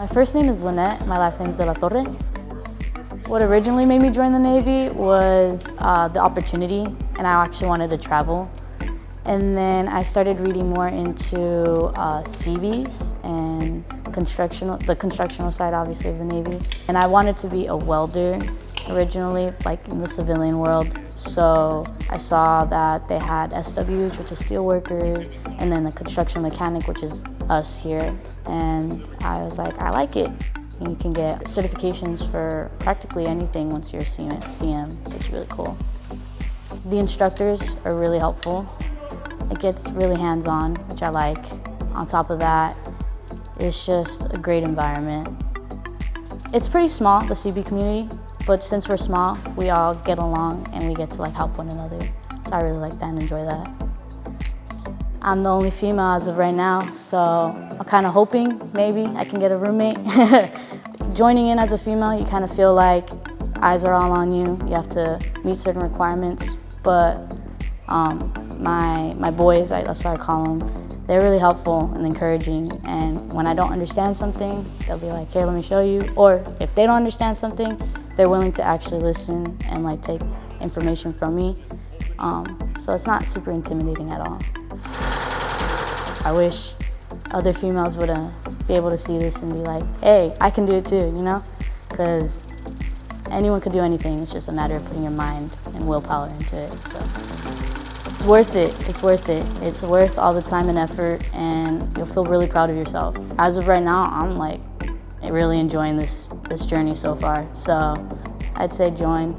My first name is Lynette, my last name is Delatorre. What originally made me join the Navy was the opportunity, and I actually wanted to travel. And then I started reading more into CVs and the constructional side, obviously, of the Navy. And I wanted to be a welder originally, like in the civilian world. So I saw that they had SWs, which is steel workers, and then a construction mechanic, which is us here. And I was like, I like it. You can get certifications for practically anything once you're a CM, so it's really cool. The instructors are really helpful. It gets really hands-on, which I like. On top of that, it's just a great environment. It's pretty small, the CB community, but since we're small, we all get along and we get to help one another. So I really like that and enjoy that. I'm the only female as of right now, so I'm kind of hoping maybe I can get a roommate. Joining in as a female, you kind of feel like eyes are all on you. You have to meet certain requirements, but my boys, that's what I call them, they're really helpful and encouraging. And when I don't understand something, they'll be like, hey, let me show you. Or if they don't understand something, they're willing to actually listen and take information from me. So it's not super intimidating at all. I wish other females would be able to see this and be like, hey, I can do it too, you know? Because anyone could do anything. It's just a matter of putting your mind and willpower into it. So it's worth it. It's worth it. It's worth all the time and effort, and you'll feel really proud of yourself. As of right now, I'm really enjoying this journey so far. So I'd say join.